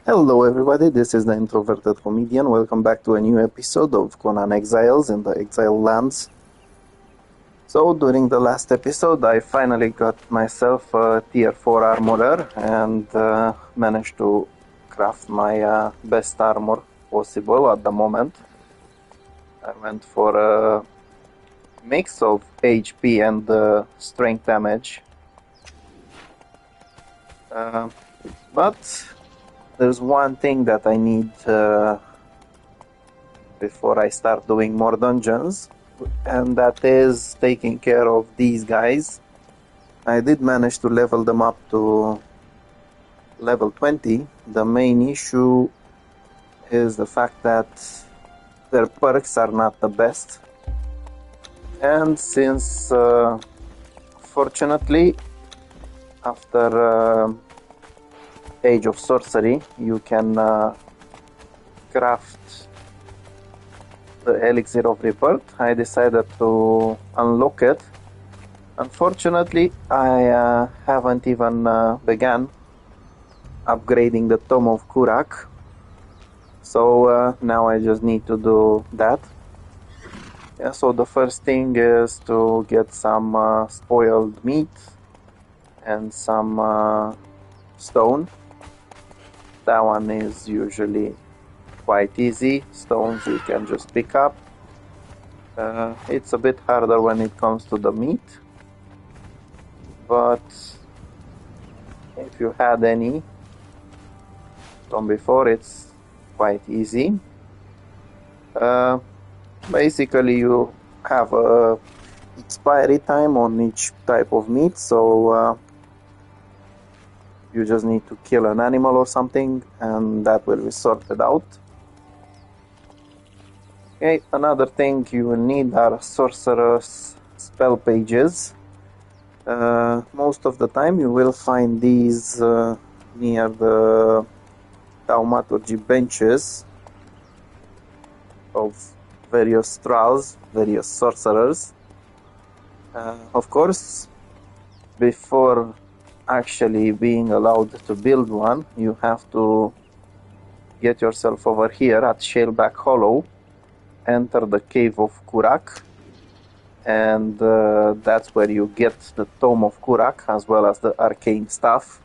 Hello everybody, this is the Introverted Comedian. Welcome back to a new episode of Conan Exiles in the Exile lands. So during the last episode I finally got myself a tier 4 armorer and managed to craft my best armor possible at the moment. I went for a mix of HP and strength damage. But there's one thing that I need before I start doing more dungeons, and that is taking care of these guys. I did manage to level them up to level 20. The main issue is the fact that their perks are not the best. And since, fortunately, after Age of Sorcery, you can craft the Elixir of Rebirth, I decided to unlock it. Unfortunately, I haven't even begun upgrading the Tome of Kurak, so now I just need to do that. Yeah, so the first thing is to get some spoiled meat and some stone. That one is usually quite easy. Stones you can just pick up. It's a bit harder when it comes to the meat, but if you had any from before, it's quite easy. Basically you have a expiry time on each type of meat, so you just need to kill an animal or something and that will be sorted out. Okay, another thing you will need are sorcerer's spell pages. Most of the time you will find these near the thaumaturgy benches of various thralls, various sorcerers. Of course, before actually being allowed to build one, you have to get yourself over here at Shaleback Hollow, enter the Cave of Kurak, and that's where you get the Tome of Kurak as well as the arcane staff.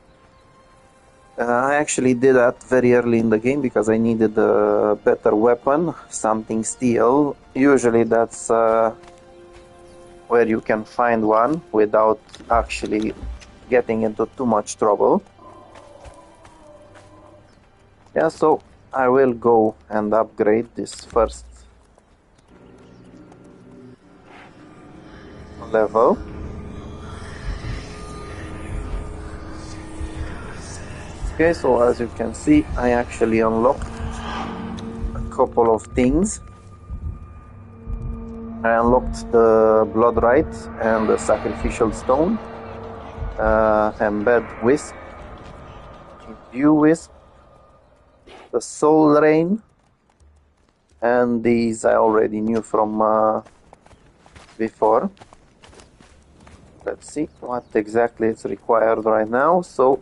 I actually did that very early in the game because I needed a better weapon, something steel. Usually that's where you can find one without actually getting into too much trouble. Yeah, so I will go and upgrade this first level. Okay, so as you can see, I actually unlocked a couple of things. I unlocked the Blood Rite and the Sacrificial Stone, Embed Wisp, Imbue Wisp, the Soul Rain, and these I already knew from before. Let's see what exactly is required right now. So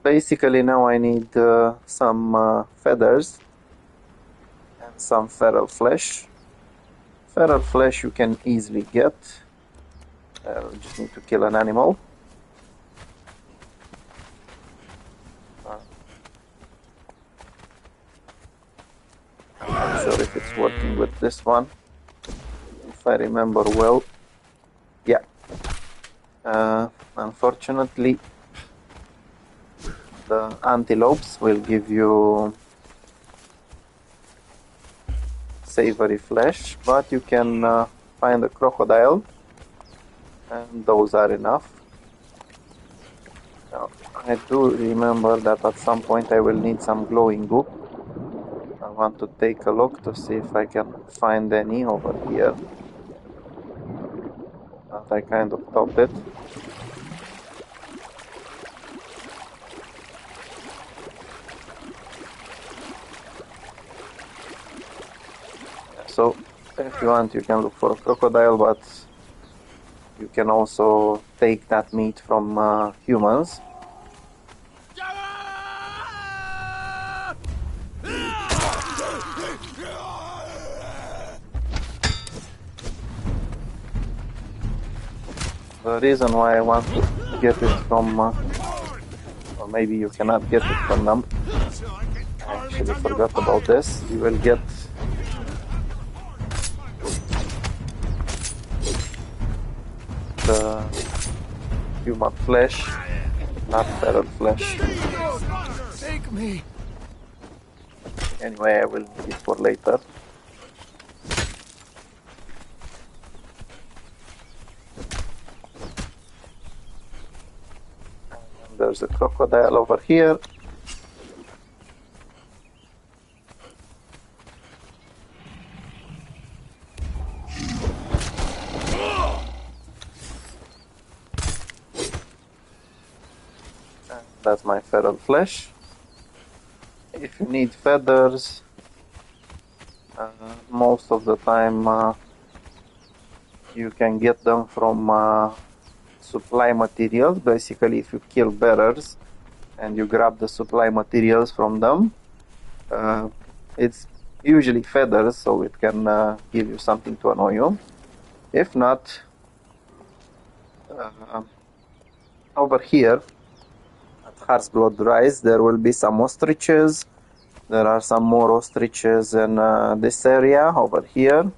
basically now I need some feathers and some feral flesh. Feral flesh you can easily get. You just need to kill an animal. I'm not sure if it's working with this one. If I remember well. Yeah. Unfortunately, the antelopes will give you savory flesh, but you can find a crocodile, and those are enough. Now, I do remember that at some point I will need some glowing goop. I want to take a look to see if I can find any over here. But I kind of thought it. So, if you want, you can look for a crocodile, but you can also take that meat from humans. The reason why I want to get it from, or maybe you cannot get it from them. I actually forgot about this. You will get the human flesh, not feral flesh. Take me. Anyway, I will need it for later. And there's a crocodile over here. And that's my feral flesh. If you need feathers, most of the time you can get them from supply materials. Basically, if you kill bearers and you grab the supply materials from them, it's usually feathers, so it can give you something to annoy you. If not, over here at Heartsblood Rise, there will be some ostriches. There are some more ostriches in this area over here.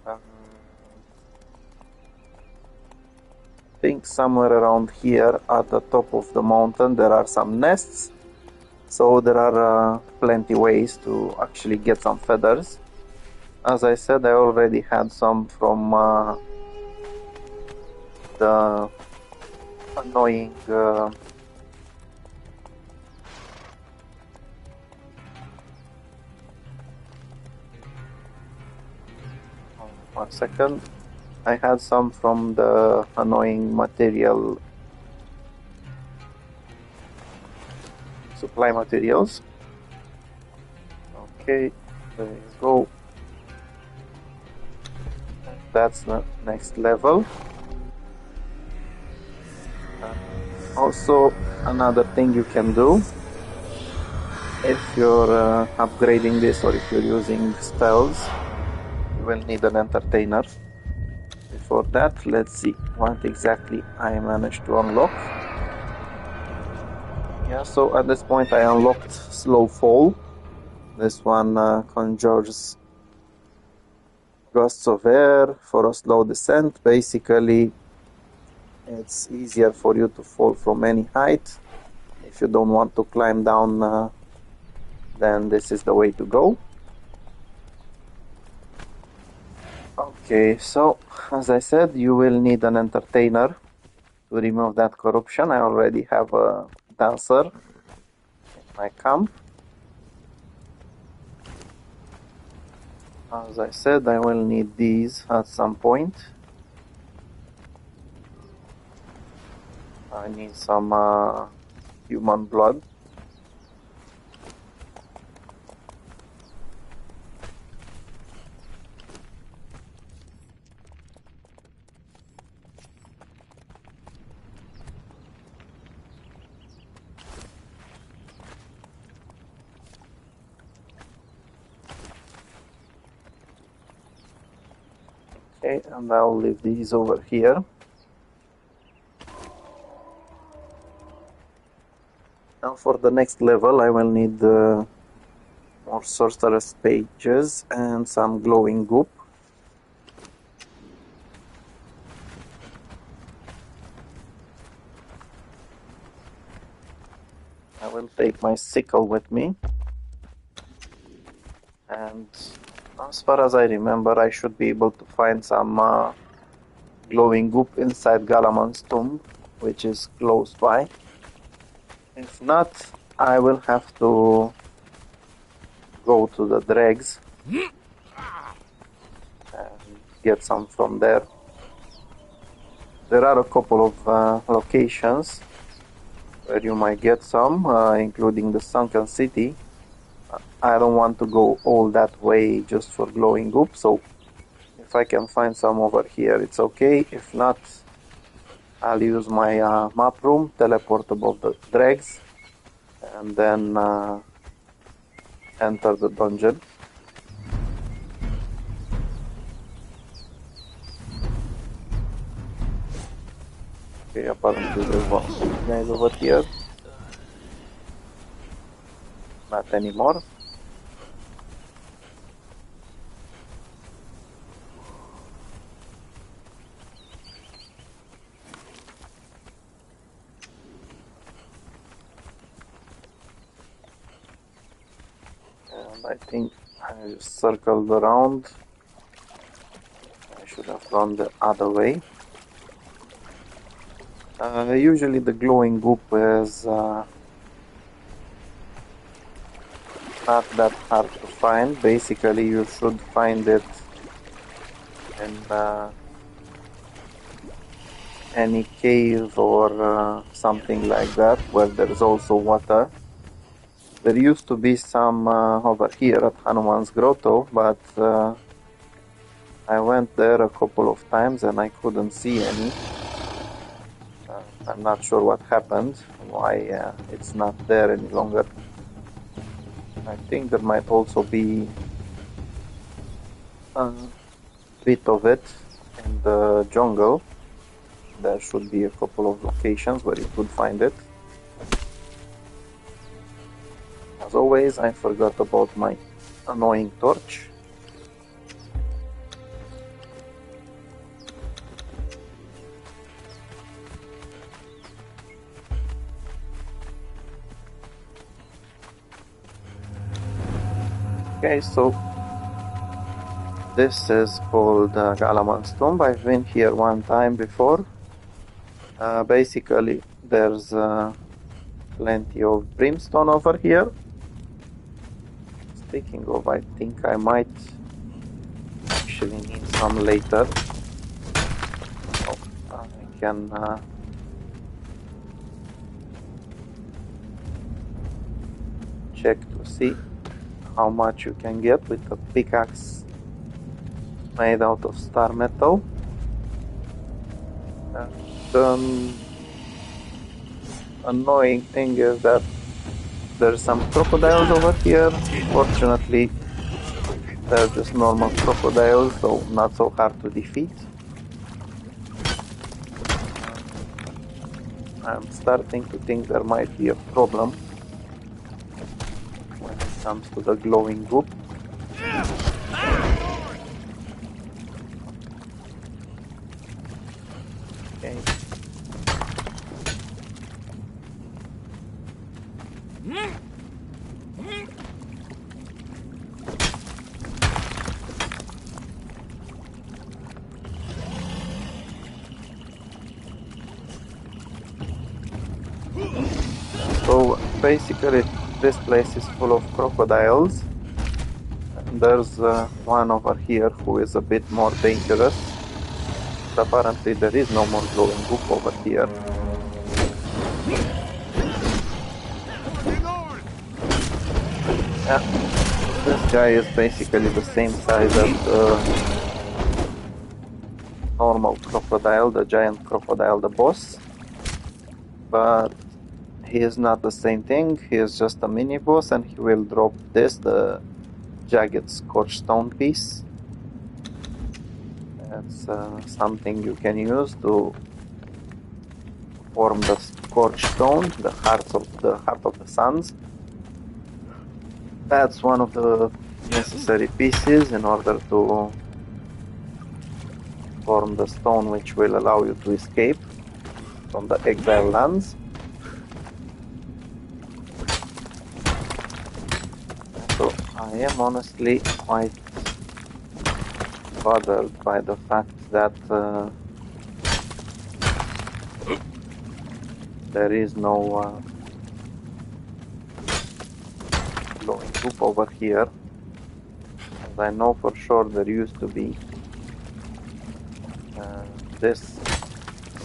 I think somewhere around here at the top of the mountain there are some nests. So there are plenty ways to actually get some feathers. As I said, I already had some from the annoying one second. I had some from the annoying material supply materials. Okay, there you go. That's the next level. Also, another thing you can do if you're upgrading this or if you're using spells, you will need an entertainer. Before that, let's see what exactly I managed to unlock. Yeah, so at this point I unlocked Slow Fall. This one conjures gusts of air for a slow descent. Basically, it's easier for you to fall from any height. If you don't want to climb down, then this is the way to go. Okay, so as I said, you will need an entertainer to remove that corruption. I already have a dancer in my camp. As I said, I will need these at some point. I need some human blood. Okay, and I'll leave these over here. Now for the next level, I will need more sorceress pages and some glowing goop. I will take my sickle with me. And as far as I remember, I should be able to find some glowing goop inside Galaman's tomb, which is close by. If not, I will have to go to the dregs and get some from there. There are a couple of locations where you might get some, including the Sunken City. I don't want to go all that way just for glowing goop, so if I can find some over here, it's okay. If not, I'll use my map room, teleport above the dregs, and then enter the dungeon. Okay, apparently there's one guys over here. Not anymore. And I think I just circled around. I should have gone the other way. Usually the glowing goop is not that hard to find. Basically, you should find it in any cave or something like that where there's also water. There used to be some over here at Hanuman's Grotto, but I went there a couple of times and I couldn't see any. I'm not sure what happened, why it's not there any longer. I think there might also be a bit of it in the jungle. There should be a couple of locations where you could find it. As always, I forgot about my annoying torch. Okay, so this is called Galaman's Tomb. I've been here one time before. Basically, there's plenty of brimstone over here. Speaking of, I think I might actually need some later. Oh, I can check to see how much you can get with a pickaxe made out of star metal. The annoying thing is that there's some crocodiles over here. Fortunately, they're just normal crocodiles, so not so hard to defeat. I'm starting to think there might be a problem when it comes to the glowing goop. Okay. So basically this place is full of crocodiles. And there's one over here who is a bit more dangerous. But apparently there is no more glowing goop over here. Yeah, this guy is basically the same size as the normal crocodile, the giant crocodile, the boss. But he is not the same thing, he is just a mini boss, and he will drop this, the jagged scorched stone piece. That's something you can use to form the scorched stone, the heart of the suns. That's one of the necessary pieces in order to form the stone which will allow you to escape from the Exiled lands. So I am honestly quite bothered by the fact that there is no glowing goop over here, as I know for sure there used to be. This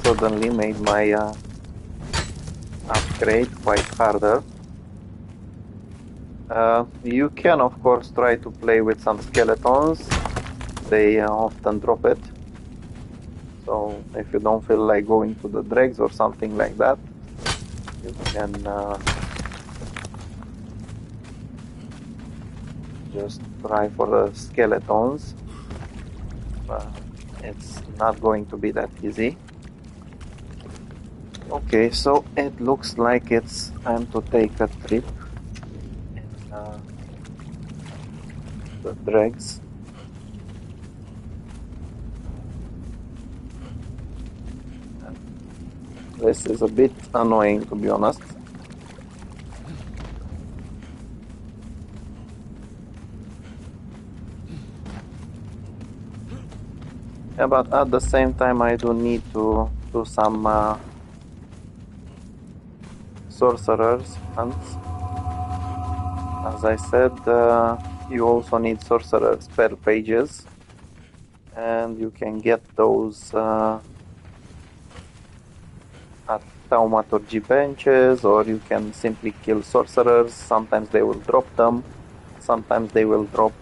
suddenly made my upgrade quite harder. You can of course try to play with some skeletons, they often drop it. So if you don't feel like going to the dregs or something like that, you can just try for the skeletons. It's not going to be that easy. Okay, so it looks like it's time to take a trip in the dregs. This is a bit annoying, to be honest. Yeah, but at the same time, I do need to do some sorcerers hunts. As I said, you also need sorcerer spell pages, and you can get those at thaumaturgy benches, or you can simply kill sorcerers. Sometimes they will drop them, sometimes they will drop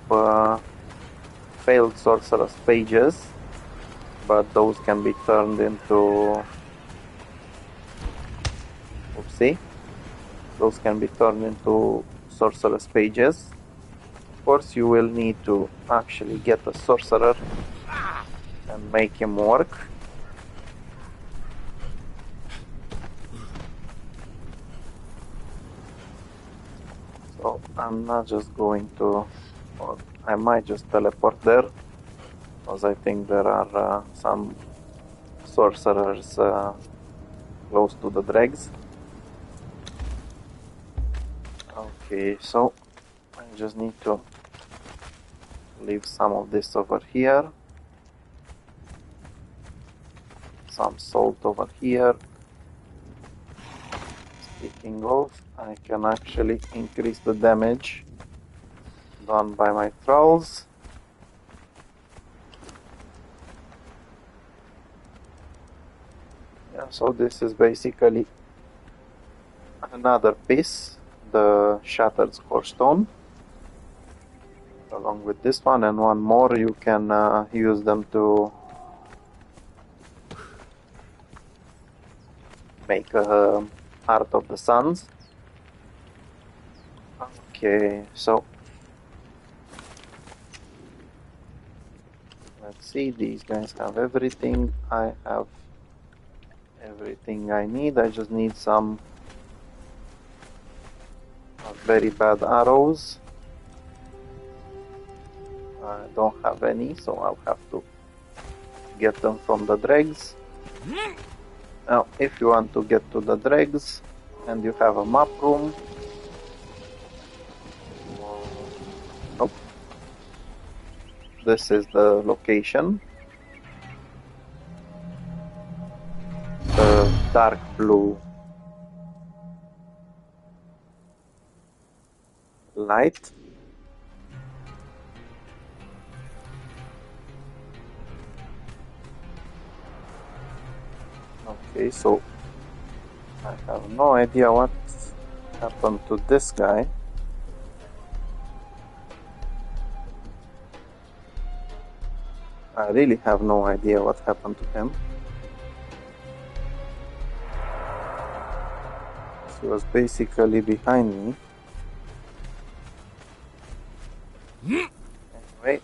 failed sorcerer's pages, but those can be turned into oopsie, those can be turned into sorcerer's pages. Of course, you will need to actually get a sorcerer and make him work. So I'm not just going to, or I might just teleport there, because I think there are some sorcerers close to the dregs. Okay, so I just need to leave some of this over here, some salt over here. Speaking of, I can actually increase the damage done by my trolls. Yeah, so this is basically another piece, the Shattered Scorestone. Along with this one and one more, you can use them to make a Heart of the Suns. Okay, so let's see, these guys have everything. I have everything I need. I just need some very bad arrows. I don't have any, so I'll have to get them from the dregs. Now, if you want to get to the dregs and you have a map room, nope, this is the location. The dark blue light. Okay, so I have no idea what happened to this guy. I really have no idea what happened to him. He was basically behind me. Anyway.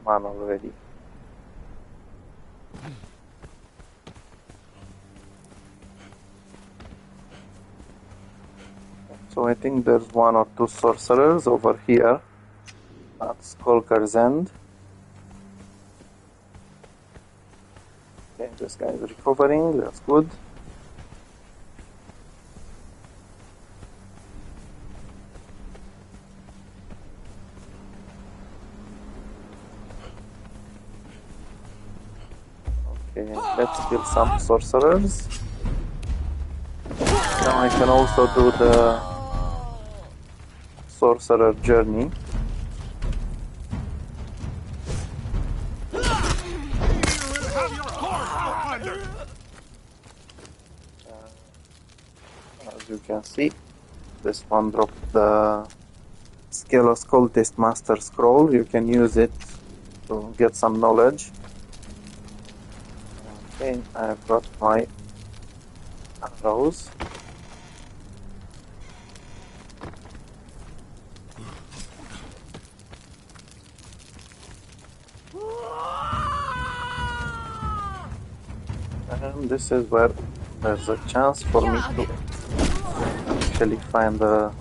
I'm on already. So I think there's one or two sorcerers over here at Skulker's End. Okay, this guy is recovering, that's good. Okay, let's kill some sorcerers. Now I can also do the sorcerer journey. As you can see, this one dropped the Skelos Cultist Master Scroll. You can use it to get some knowledge. Okay, I've got my arrows. And this is where there's a chance for me to actually find the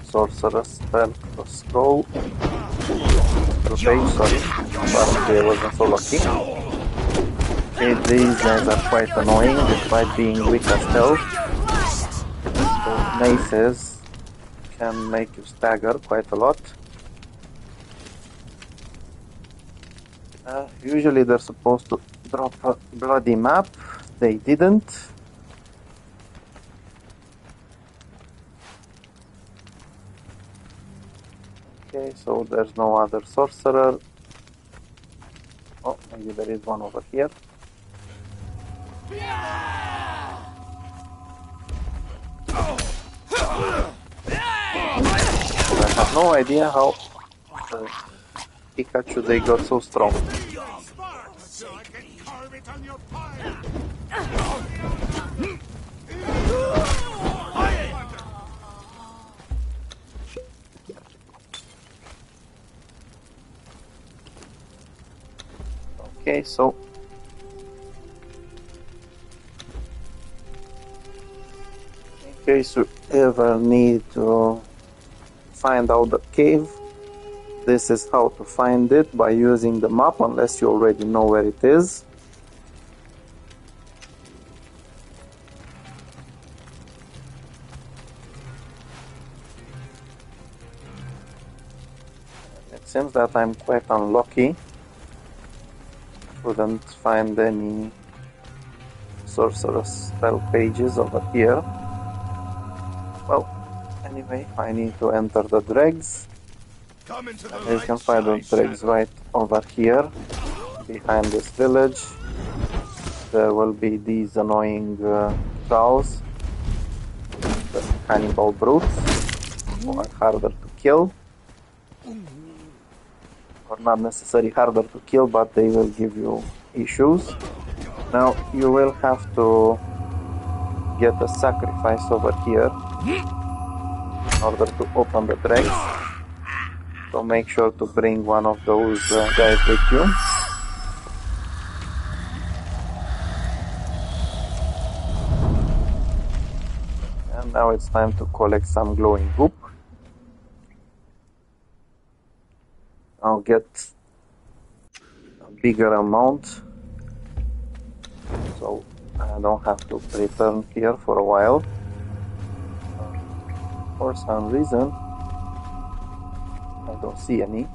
sorcerer's spell scroll. The page, sorry. Apparently I wasn't so lucky. Okay, these guys are quite annoying despite being weak as hell. Those maces can make you stagger quite a lot. Usually they're supposed to drop a bloody map. They didn't. Okay, so there's no other sorcerer. Oh, maybe there is one over here. I have no idea how Pikachu they got so strong. Okay, so in case you ever need to find out the cave, this is how to find it, by using the map, unless you already know where it is. It seems that I'm quite unlucky. Couldn't find any sorcerer's spell pages over here. Well, anyway, I need to enter the dregs. And you can find the dregs right over here, behind this village. There will be these annoying trolls, the cannibal brutes, who are harder to kill. Or not necessarily harder to kill, but they will give you issues. Now you will have to get a sacrifice over here in order to open the dregs. So make sure to bring one of those guys with you. And now it's time to collect some glowing goop. I'll get a bigger amount, so I don't have to return here for a while. For some reason, I don't see any.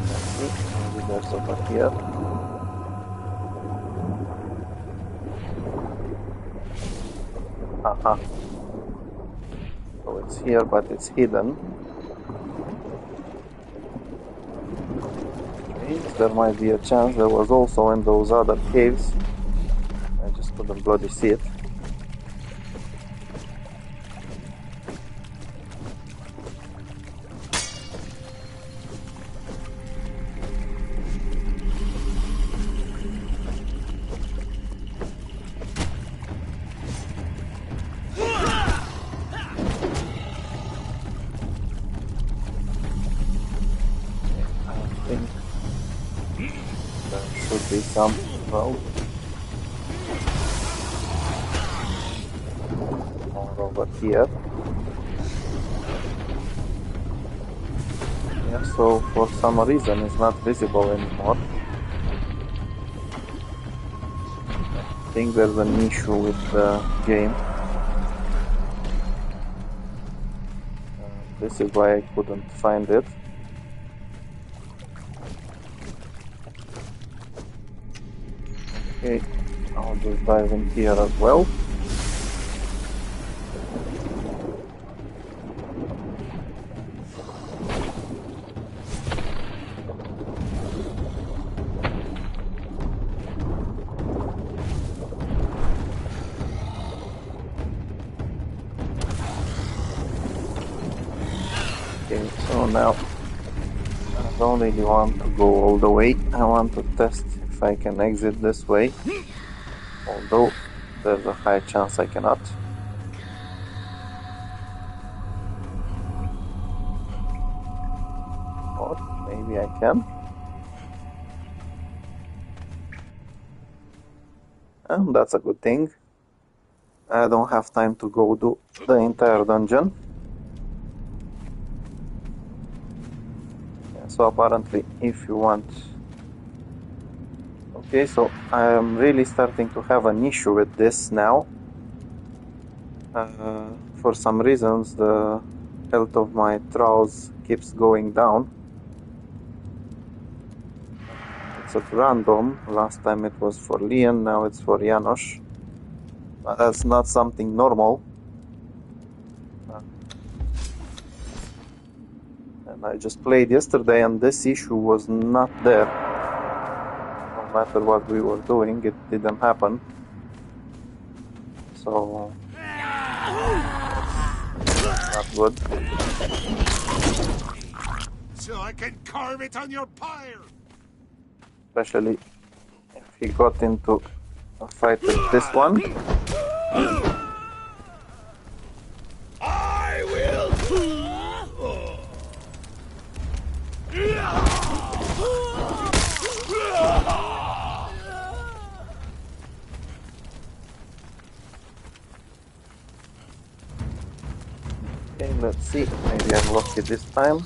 Let's see, maybe there's over here. Aha. So it's here, but it's hidden. Okay, there might be a chance there was also in those other caves. I just couldn't bloody see it. Some road or over here. Yeah, so for some reason it's not visible anymore. I think there's an issue with the game. This is why I couldn't find it. Okay, I'll just dive in here as well. Okay, so now I don't really want to go all the way. I want to test if if I can exit this way, although there's a high chance I cannot. Or maybe I can. And that's a good thing. I don't have time to go do the entire dungeon. Yeah, so apparently, if you want... Okay, so I am really starting to have an issue with this now. For some reasons, the health of my trolls keeps going down. It's at random. Last time it was for Leon, now it's for Janos. But that's not something normal. And I just played yesterday and this issue was not there. No matter what we were doing, it didn't happen. So... not good. So I can carve it on your pyre! Especially if he got into a fight with this one. I will. Okay, let's see. Maybe I'm lucky this time.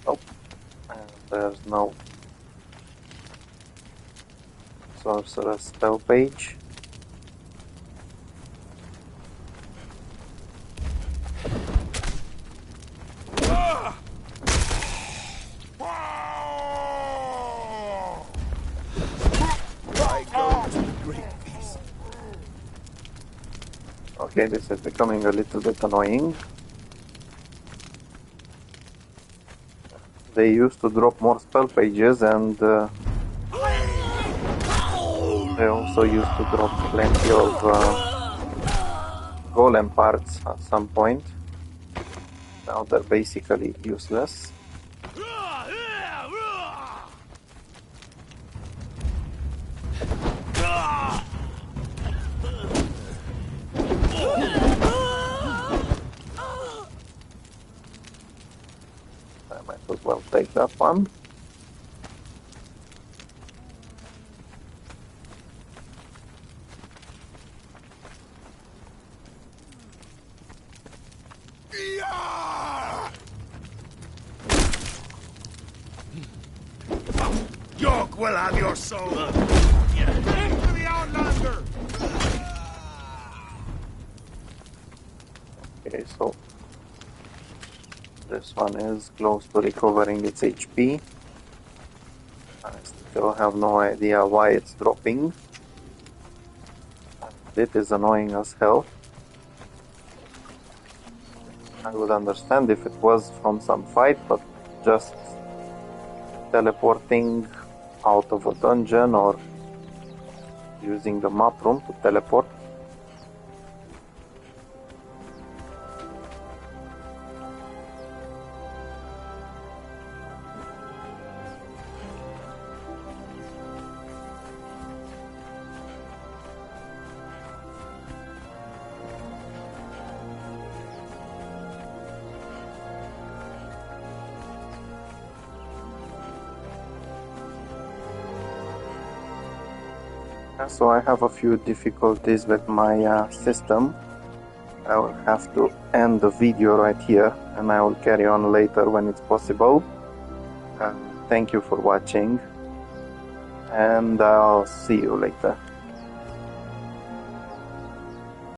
Nope. And there's no sorcerer's spell page. Okay, this is becoming a little bit annoying. They used to drop more spell pages and they also used to drop plenty of golem parts at some point. Now they're basically useless. I might as well take that one. York will have your soul! Back to the Outlander! Okay, so this one is close to recovering its HP. I still have no idea why it's dropping. It is annoying as hell. I would understand if it was from some fight, but just teleporting out of a dungeon or using the map room to teleport. So I have a few difficulties with my system. I will have to end the video right here and I will carry on later when it's possible. Thank you for watching and I'll see you later.